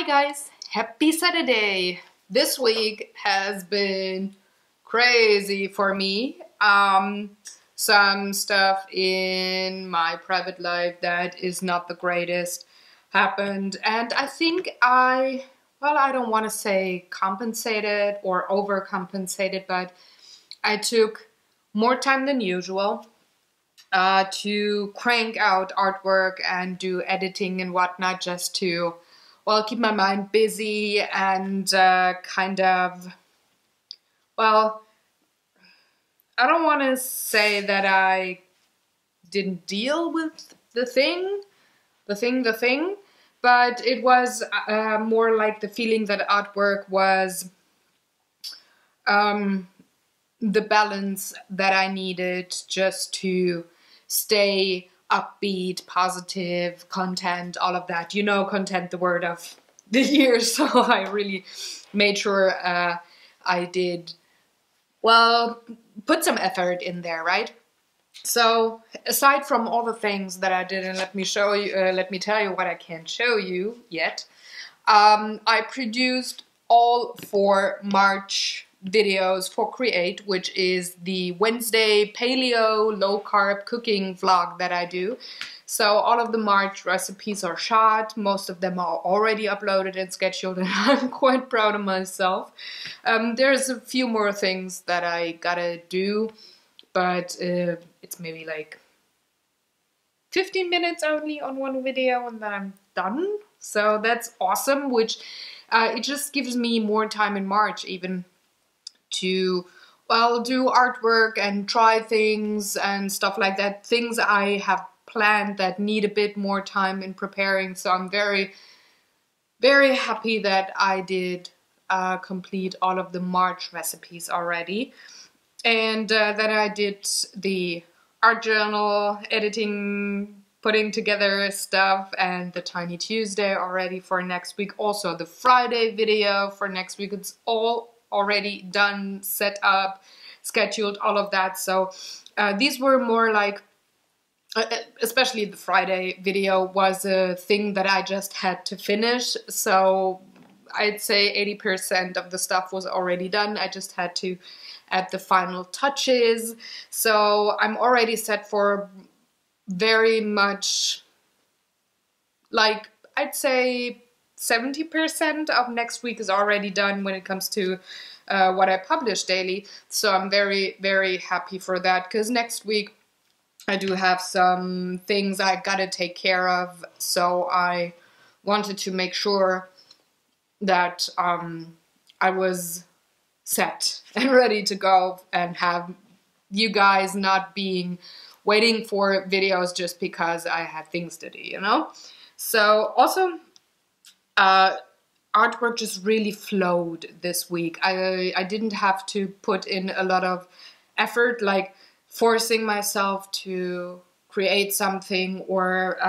Hi guys, happy Saturday! This week has been crazy for me. Some stuff in my private life that is not the greatest happened, and I think I don't want to say compensated or overcompensated, but I took more time than usual to crank out artwork and do editing and whatnot, just to keep my mind busy and I don't want to say that I didn't deal with the thing, but it was more like the feeling that artwork was the balance that I needed just to stay upbeat, positive, content, all of that. You know, content, the word of the year. So I really made sure I did, put some effort in there, right? So aside from all the things that I did, and let me tell you what I can't show you yet. I produced all 4 March videos for Create, which is the Wednesday paleo low carb cooking vlog that I do. So all of the March recipes are shot, most of them are already uploaded and scheduled, and I'm quite proud of myself. There's a few more things that I gotta do, but it's maybe like 15 minutes only on one video and then I'm done. So that's awesome, which it just gives me more time in March even to do artwork and try things and stuff like that. Things I have planned that need a bit more time in preparing. So I'm very, very happy that I did complete all of the March recipes already. And that I did the art journal, editing, putting together stuff, and the Tiny Tuesday already for next week. Also the Friday video for next week, it's all already done, set up, scheduled, all of that. So these were more like, especially the Friday video was a thing that I just had to finish. So I'd say 80% of the stuff was already done. I just had to add the final touches. So I'm already set for very much, like, I'd say 70% of next week is already done when it comes to what I publish daily. So I'm very, very happy for that, because next week I do have some things I gotta take care of. So I wanted to make sure that I was set and ready to go and have you guys not being waiting for videos just because I had things to do, you know? So also artwork just really flowed this week. I didn't have to put in a lot of effort, like forcing myself to create something or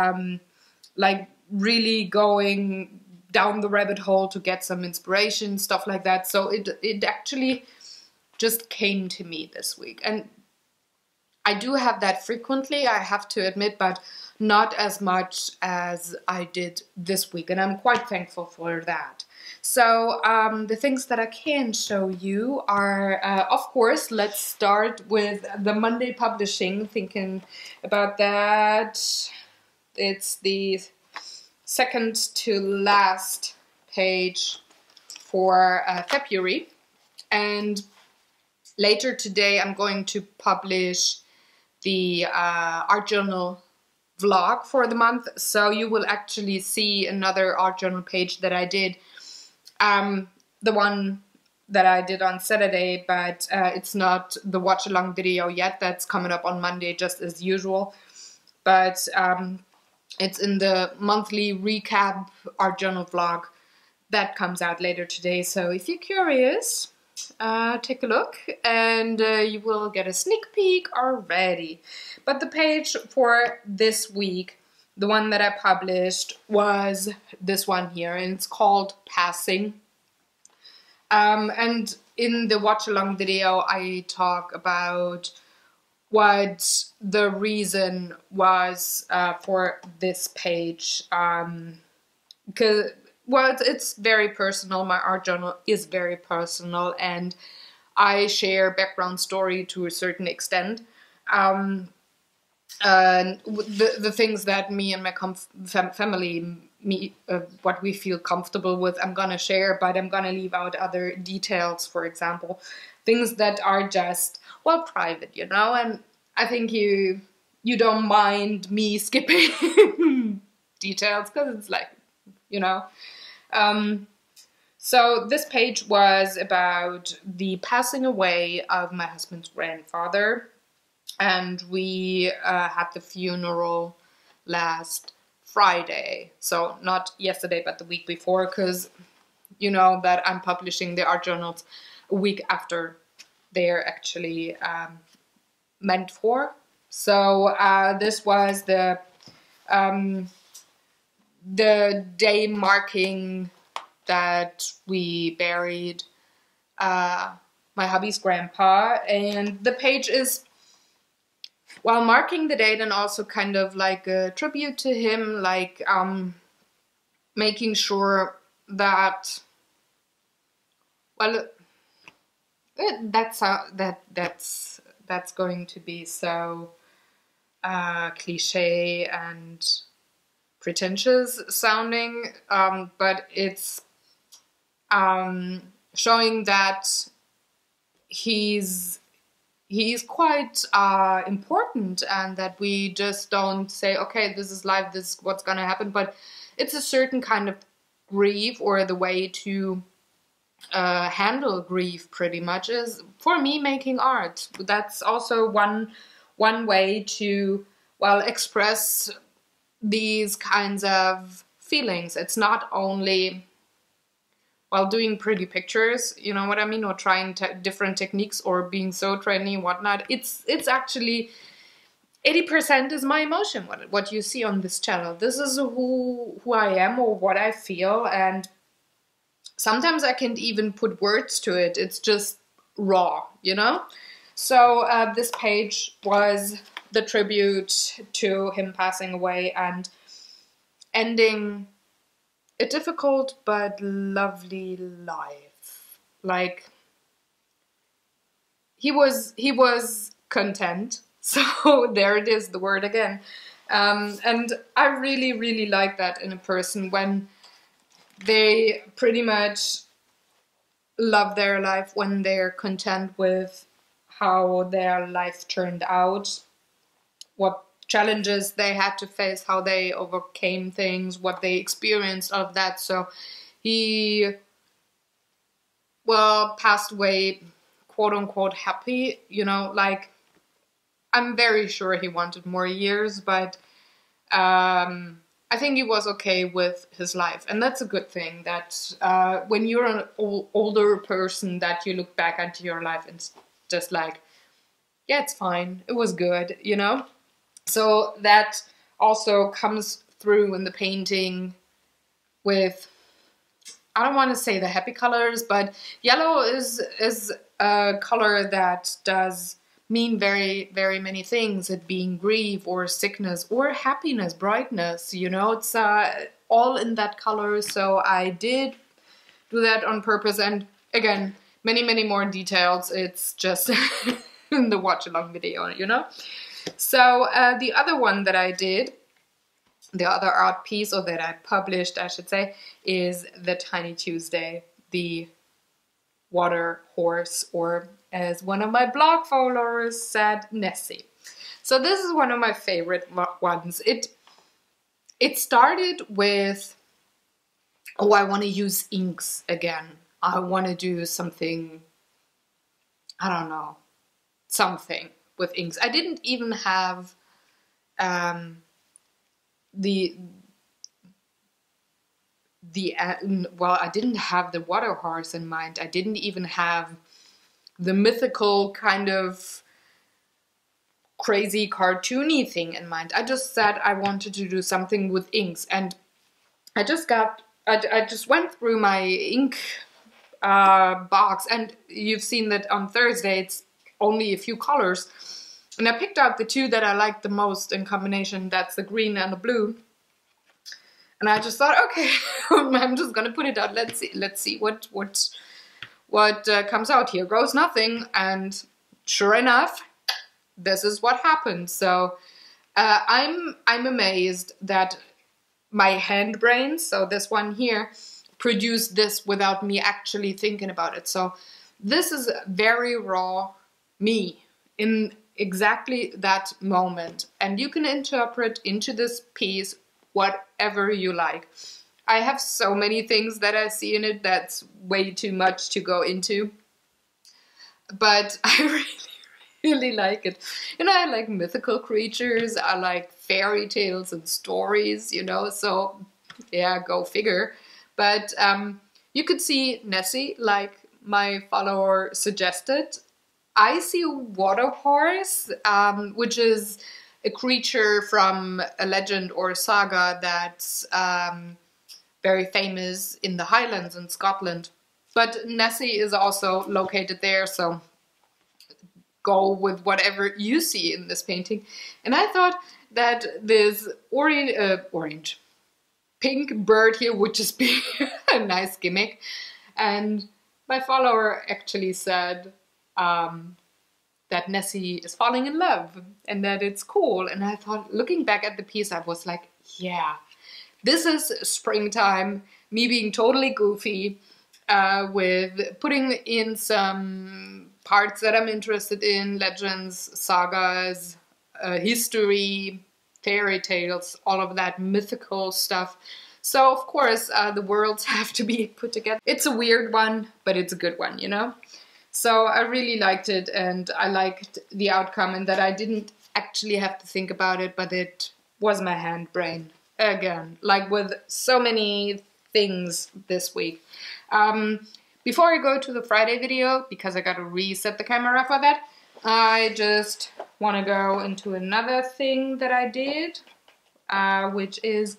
like really going down the rabbit hole to get some inspiration, stuff like that. So it actually just came to me this week. And I do have that frequently, I have to admit, but not as much as I did this week, and I'm quite thankful for that. So the things that I can show you are, of course, let's start with the Monday publishing, thinking about that. It's the second to last page for February, and later today I'm going to publish the art journal vlog for the month. So you will actually see another art journal page that I did, the one that I did on Saturday, but it's not the watch along video yet. That's coming up on Monday just as usual, but it's in the monthly recap art journal vlog that comes out later today. So if you're curious, take a look and you will get a sneak peek already. But the page for this week, the one that I published, was this one here, and it's called Passing. And in the watch along video I talk about what the reason was for this page, because well, it's very personal. My art journal is very personal, and I share background story to a certain extent. The things that me and my family, what we feel comfortable with, I'm gonna share, but I'm gonna leave out other details, for example, things that are just, well, private, you know. And I think you don't mind me skipping details, because it's like, you know. So this page was about the passing away of my husband's grandfather, and we had the funeral last Friday. So not yesterday, but the week before, because you know that I'm publishing the art journals a week after they're actually meant for. So this was the day marking that we buried my hubby's grandpa, and the page is, well, marking the date and also kind of like a tribute to him, like making sure that, well, that's going to be so cliche and pretentious sounding, but it's showing that he's quite important, and that we just don't say, okay, this is life, this is what's gonna happen, but it's a certain kind of grief, or the way to handle grief pretty much is, for me, making art. That's also one way to, well, express these kinds of feelings. It's not only, well, doing pretty pictures, you know what I mean, or trying different techniques, or being so trendy and whatnot. It's actually 80% is my emotion, what you see on this channel. This is who I am, or what I feel, and sometimes I can't even put words to it. It's just raw, you know? So this page was the tribute to him passing away and ending a difficult but lovely life. Like, he was content. So there it is, the word again. And I really, really like that in a person, when they pretty much love their life, when they're content with how their life turned out, what challenges they had to face, how they overcame things, what they experienced of that. So he, well, passed away, quote unquote, happy, you know, like, I'm very sure he wanted more years, but I think he was okay with his life. And that's a good thing, that when you're an older person, that you look back at your life and it's just like, yeah, it's fine, it was good, you know? So that also comes through in the painting with, I don't want to say the happy colors, but yellow is a color that does mean very, very many things. It being grief or sickness or happiness, brightness, you know, it's all in that color. So I did do that on purpose. And again, many, many more details. It's just in the watch along video, you know. So the other one that I did, the other art piece, or that I published, I should say, is the Tiny Tuesday, the water horse, or as one of my blog followers said, Nessie. So this is one of my favorite ones. It started with, oh, I want to use inks again. I want to do something, I don't know, something with inks. I didn't even have well, I didn't have the water horse in mind. I didn't even have the mythical kind of crazy cartoony thing in mind. I just said I wanted to do something with inks, and I just went through my ink box, and you've seen that on Thursday it's only a few colors, and I picked out the two that I liked the most in combination. That's the green and the blue. And I just thought, okay, I'm just gonna put it out. Let's see what comes out. Here goes nothing. And sure enough, this is what happened. So I'm amazed that my hand brain, so this one here, produced this without me actually thinking about it. So this is very raw me in exactly that moment, and you can interpret into this piece whatever you like. I have so many things that I see in it that's way too much to go into, but I really like it. You know, I like mythical creatures, I like fairy tales and stories, you know, so yeah, go figure. But you could see Nessie, like my follower suggested. I see a water horse, which is a creature from a legend or a saga that's very famous in the Highlands in Scotland. But Nessie is also located there, so go with whatever you see in this painting. And I thought that this orange, pink bird here would just be a nice gimmick. And my follower actually said that Nessie is falling in love and that it's cool. And I thought, looking back at the piece, I was like, yeah, this is springtime, me being totally goofy, with putting in some parts that I'm interested in, legends, sagas, history, fairy tales, all of that mythical stuff. So of course the worlds have to be put together. It's a weird one, but it's a good one, you know? So I really liked it, and I liked the outcome, and that I didn't actually have to think about it, but it was my hand brain again, like with so many things this week. Before I go to the Friday video, because I gotta reset the camera for that, I just want to go into another thing that I did, which is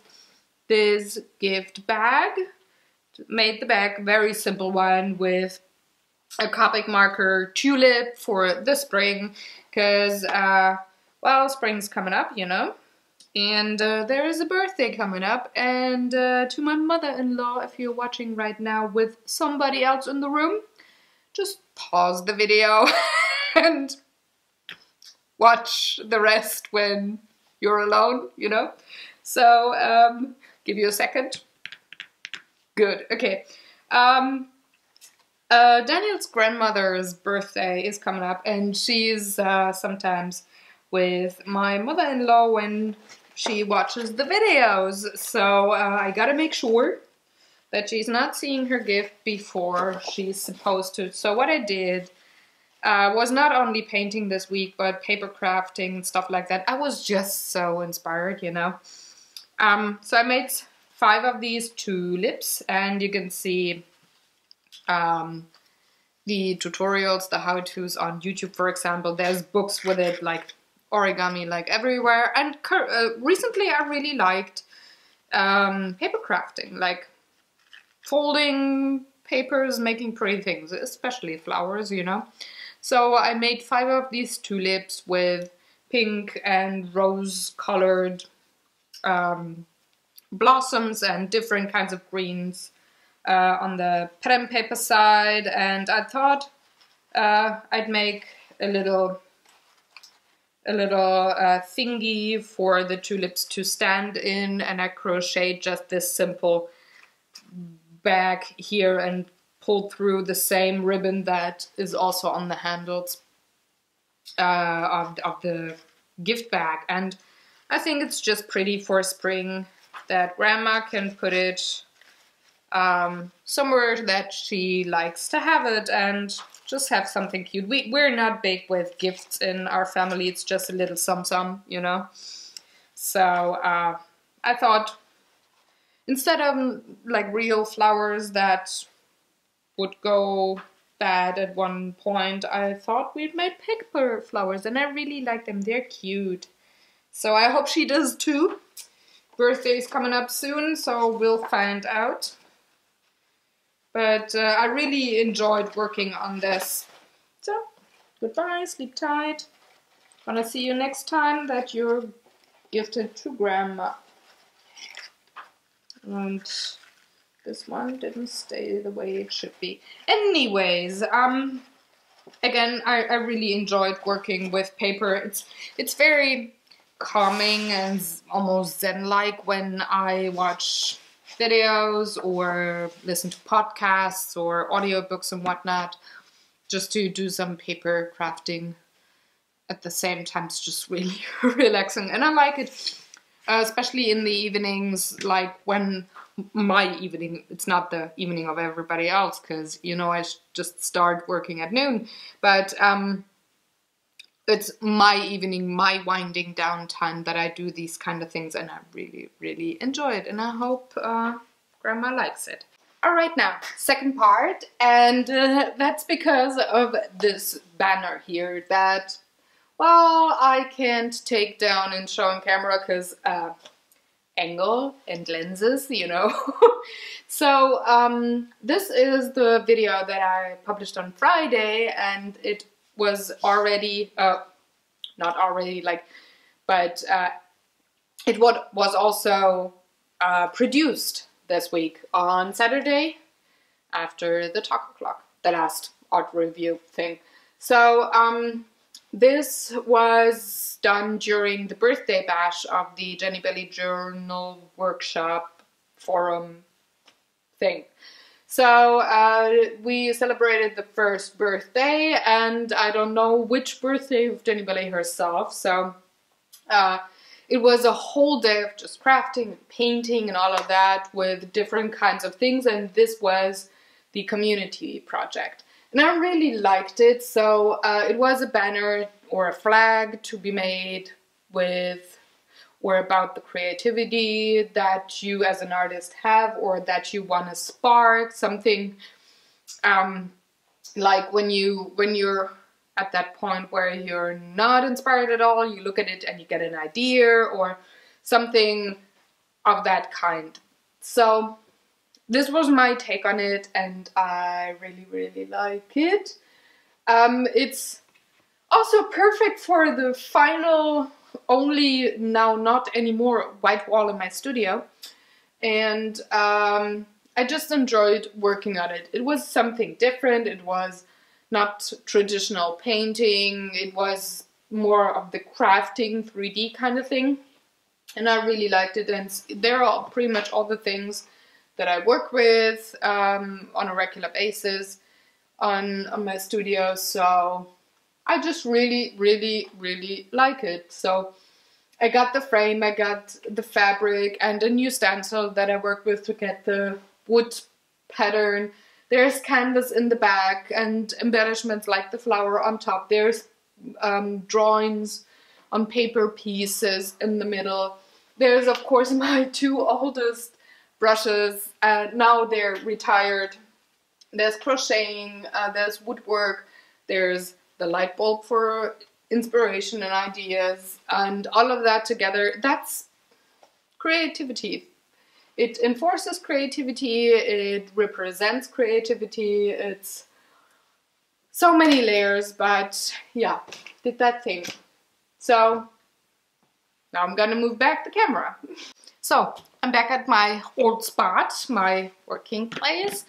this gift bag. Made the bag, very simple one, with a Copic marker tulip for the spring, because, well, spring's coming up, you know, and there is a birthday coming up, and to my mother-in-law, if you're watching right now with somebody else in the room, just pause the video and watch the rest when you're alone, you know. So, give you a second. Good, okay. Daniel's grandmother's birthday is coming up, and she's sometimes with my mother-in-law when she watches the videos. So I gotta make sure that she's not seeing her gift before she's supposed to. So what I did was not only painting this week, but paper crafting and stuff like that. I was just so inspired, you know. So I made 5 of these tulips, and you can see the tutorials, the how-tos on YouTube, for example. There's books with it, like origami, like everywhere. And recently I really liked paper crafting, like folding papers, making pretty things, especially flowers, you know. So I made 5 of these tulips with pink and rose-colored blossoms and different kinds of greens on the pattern paper side, and I thought I'd make a little thingy for the tulips to stand in, and I crocheted just this simple bag here and pulled through the same ribbon that is also on the handles of the gift bag. And I think it's just pretty for spring, that grandma can put it somewhere that she likes to have it, and just have something cute. We're not big with gifts in our family, it's just a little some, you know. So I thought, instead of like real flowers that would go bad at one point, I thought we'd make paper flowers, and I really like them. They're cute. So I hope she does too. Birthday's coming up soon, so we'll find out. But I really enjoyed working on this. So, goodbye, sleep tight. Wanna see you next time that you're gifted to grandma. And this one didn't stay the way it should be. Anyways, again, I really enjoyed working with paper. It's very calming and almost zen-like when I watch videos or listen to podcasts or audiobooks and whatnot, just to do some paper crafting at the same time. It's just really relaxing, and I like it, especially in the evenings, like when my evening, it's not the evening of everybody else, because, you know, I just start working at noon, but it's my evening, my winding down time that I do these kind of things, and I really, really enjoy it, and I hope Grandma likes it. Alright, now, second part, and that's because of this banner here that, well, I can't take down and show on camera because angle and lenses, you know. So this is the video that I published on Friday, and it was already, not already, like, but it was also produced this week on Saturday after the Taco Clock, the last art review thing. So this was done during the birthday bash of the Jenny Belly Journal workshop forum thing. So we celebrated the first birthday, and I don't know which birthday of Jenny Belly herself, so it was a whole day of just crafting and painting and all of that with different kinds of things, and this was the community project. And I really liked it, so it was a banner or a flag to be made with or about the creativity that you as an artist have, or that you want to spark something, like when you're at that point where you're not inspired at all, you look at it and you get an idea or something of that kind. So this was my take on it, and I really, really like it. It's also perfect for the final, only now not anymore, white wall in my studio. And I just enjoyed working on it. It was something different. It was not traditional painting. It was more of the crafting 3D kind of thing. And I really liked it. And they're all pretty much all the things that I work with on a regular basis on my studio. So I just really, really, really like it. So I got the frame, I got the fabric, and a new stencil that I worked with to get the wood pattern. There's canvas in the back and embellishments like the flower on top. There's drawings on paper pieces in the middle. There's, of course, my two oldest brushes. Now they're retired. There's crocheting, there's woodwork, there's the light bulb for inspiration and ideas, and all of that together, that's creativity. It enforces creativity, it represents creativity, it's so many layers, but yeah, did that thing. So now I'm gonna move back the camera. So I'm back at my old spot, my working place.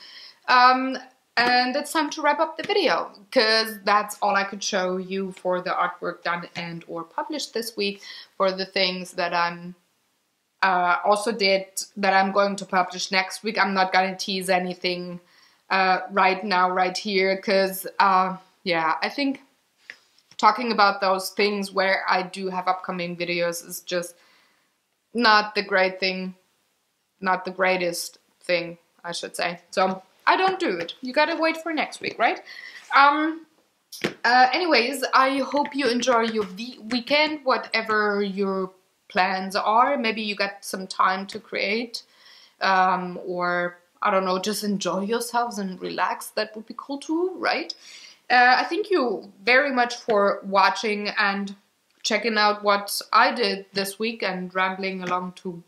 And it's time to wrap up the video, because that's all I could show you for the artwork done and or published this week. For the things that I'm also did that I'm going to publish next week, I'm not going to tease anything right now, right here, because yeah, I think talking about those things where I do have upcoming videos is just not the great thing, not the greatest thing, I should say. So I don't do it. You gotta wait for next week, right? Anyways, I hope you enjoy your weekend, whatever your plans are. Maybe you got some time to create, or I don't know, just enjoy yourselves and relax. That would be cool too, right? I thank you very much for watching and checking out what I did this week and rambling along to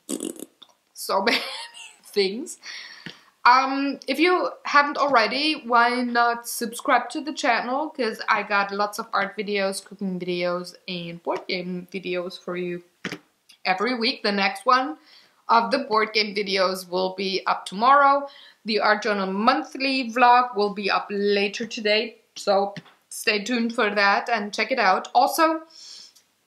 so many things. If you haven't already, why not subscribe to the channel, because I got lots of art videos, cooking videos, and board game videos for you every week. The next one of the board game videos will be up tomorrow. The Art Journal monthly vlog will be up later today, so stay tuned for that and check it out. Also,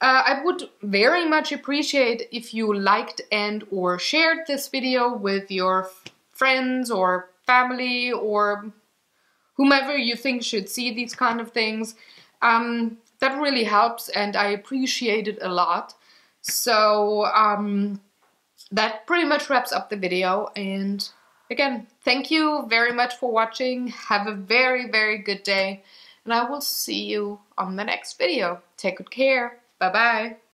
I would very much appreciate if you liked and or shared this video with your friends or family or whomever you think should see these kind of things. That really helps and I appreciate it a lot. So that pretty much wraps up the video, and again, thank you very much for watching. Have a very, very good day, and I will see you on the next video. Take good care. Bye-bye.